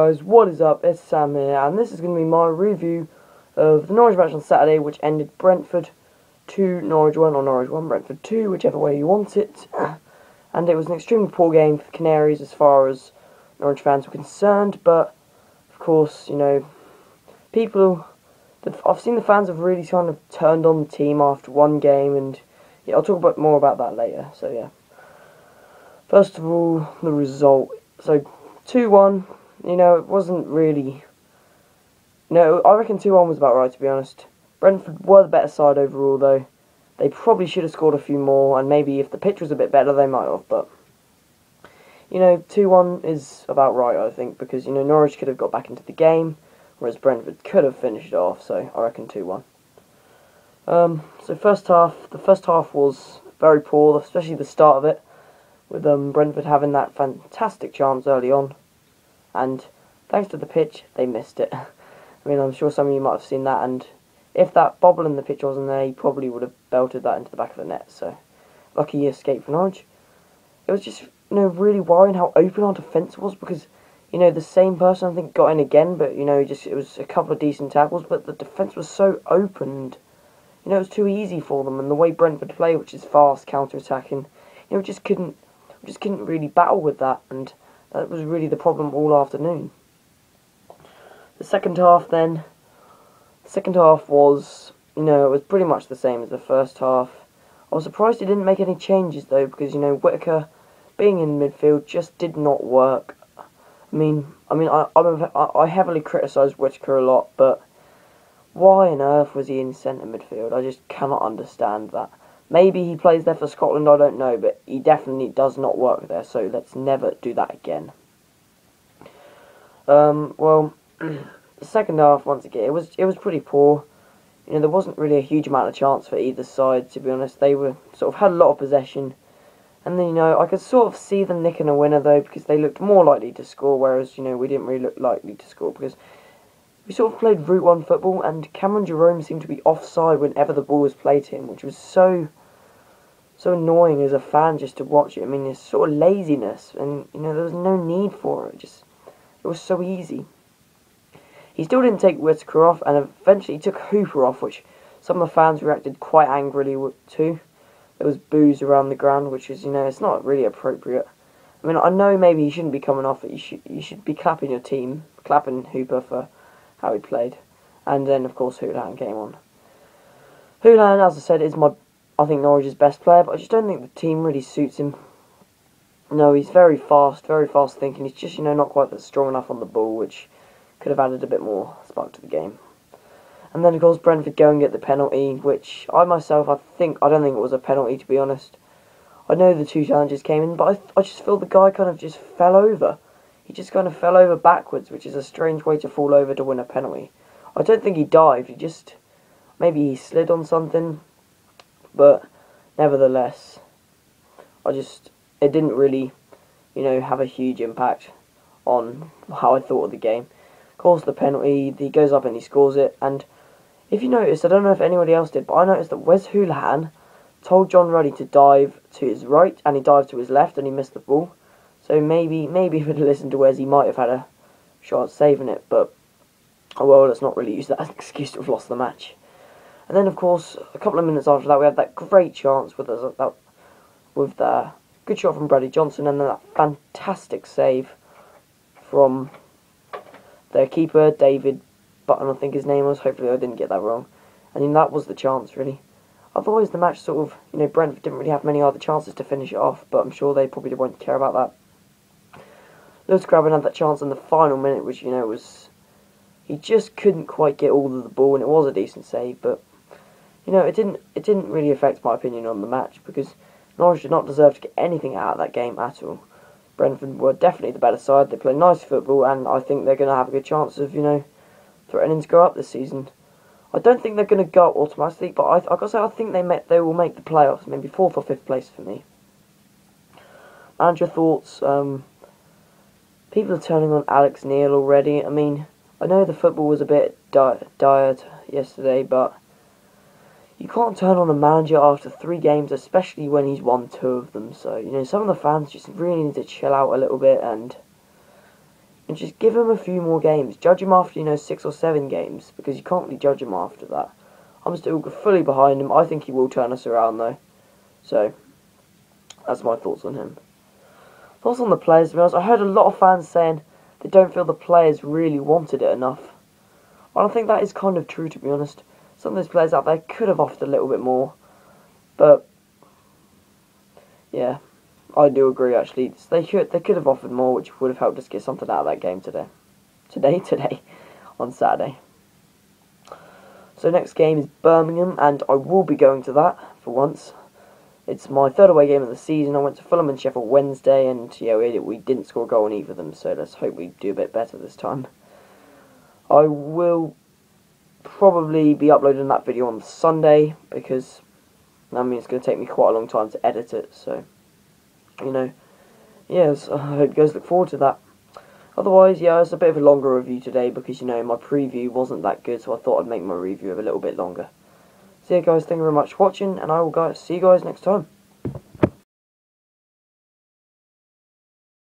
guys, what is up? It's Sam here, and this is going to be my review of the Norwich match on Saturday, which ended Brentford 2, Norwich 1, or Norwich 1, Brentford 2, whichever way you want it. And it was an extremely poor game for the Canaries as far as Norwich fans were concerned, but, of course, you know, I've seen the fans have really kind of turned on the team after one game, and yeah, I'll talk more about that later, so yeah. First of all, the result. So, 2-1, you know, it wasn't really... No, I reckon 2-1 was about right, to be honest. Brentford were the better side overall, though. They probably should have scored a few more, and maybe if the pitch was a bit better, they might have, but... You know, 2-1 is about right, I think, because, you know, Norwich could have got back into the game, whereas Brentford could have finished it off, so I reckon 2-1. So the first half was very poor, especially the start of it, with Brentford having that fantastic chance early on, and thanks to the pitch, they missed it. I mean, I'm sure some of you might have seen that, and if that bobble in the pitch wasn't there, he probably would have belted that into the back of the net, so lucky escape for Norwich. It was just, you know, really worrying how open our defence was, because, you know, the same person, I think, got in again, but, you know, it was a couple of decent tackles, but the defence was so open, and, you know, it was too easy for them, and the way Brentford play, which is fast, counter-attacking, you know, just couldn't really battle with that, and that was really the problem all afternoon. The second half was, you know, it was pretty much the same as the first half. I was surprised he didn't make any changes, though, because, you know, Whittaker being in midfield just did not work. I heavily criticised Whittaker a lot, but why on earth was he in centre midfield? I just cannot understand that. Maybe he plays there for Scotland, I don't know, but he definitely does not work there, so let's never do that again. Well, the second half, once again, it was pretty poor. You know, there wasn't really a huge amount of chance for either side, to be honest. They were sort of had a lot of possession, and then, you know, I could sort of see them nicking a winner, though, because they looked more likely to score, whereas, you know, we didn't really look likely to score, because we sort of played Route 1 football, and Cameron Jerome seemed to be offside whenever the ball was played to him, which was so annoying as a fan just to watch it. I mean, it's sort of laziness, and, you know, there was no need for it. It was so easy. He still didn't take Whittaker off, and eventually he took Hooper off, which some of the fans reacted quite angrily to. There was boos around the ground, which is, you know, it's not really appropriate. I mean, I know maybe he shouldn't be coming off, but you should be clapping your team, clapping Hooper for how he played. And then, of course, Hoolahan came on. Hoolahan, as I said, is I think Norwich's best player, but I just don't think the team really suits him. No, he's very fast thinking. He's just, you know, not quite that strong enough on the ball, which could have added a bit more spark to the game. And then, of course, Brentford go and get the penalty, which I don't think it was a penalty, to be honest. I know the two challenges came in, but I just feel the guy kind of just fell over. He just kind of fell over backwards, which is a strange way to fall over to win a penalty. I don't think he dived, maybe he slid on something, but nevertheless, it didn't really, you know, have a huge impact on how I thought of the game. Of course, the penalty, he goes up and he scores it, and if you noticed, I don't know if anybody else did, but I noticed that Wes Hoolahan told John Ruddy to dive to his right, and he dived to his left, and he missed the ball. So maybe if he'd listened to Wes, he might have had a shot at saving it, but, oh well, let's not really use that as an excuse to have lost the match. And then, of course, a couple of minutes after that, we had that great chance with the good shot from Bradley Johnson, and then that fantastic save from their keeper, David Button, I think his name was. Hopefully I didn't get that wrong. And then that was the chance, really. Otherwise, the match sort of, you know, Brentford didn't really have many other chances to finish it off, but I'm sure they probably won't care about that. Lewis Grabban had that chance in the final minute, which, you know, he just couldn't quite get all of the ball, and it was a decent save, but, you know, it didn't really affect my opinion on the match, because Norwich did not deserve to get anything out of that game at all. Brentford were definitely the better side. They play nice football, and I think they're going to have a good chance of, you know, threatening to go up this season. I don't think they're going to go up automatically, but I gotta say, I think they will make the playoffs, maybe 4th or 5th place for me. Manager thoughts. People are turning on Alex Neil already. I mean, I know the football was a bit dire yesterday, but you can't turn on a manager after 3 games, especially when he's won 2 of them. So, you know, some of the fans just really need to chill out a little bit, and, you and just give him a few more games. Judge him after, 6 or 7 games, because you can't really judge him after that. I'm still fully behind him. I think he will turn us around, though. So, that's my thoughts on him. Thoughts on the players, to be honest. I heard a lot of fans saying they don't feel the players really wanted it enough. I don't think that is kind of true, to be honest. Some of those players out there could have offered a little bit more. But, yeah, I do agree, actually. They could have offered more, which would have helped us get something out of that game today. Today, on Saturday. So next game is Birmingham, and I will be going to that, for once. It's my third away game of the season. I went to Fulham and Sheffield Wednesday, and yeah, we didn't score a goal on either of them, so let's hope we do a bit better this time. I will probably be uploading that video on Sunday, because it's going to take me quite a long time to edit it, so, yes, I hope you guys look forward to that. Otherwise, yeah, it's a bit of a longer review today, because, my preview wasn't that good, so I thought I'd make my review a little bit longer. So yeah, guys, thank you very much for watching, and I will see you guys next time.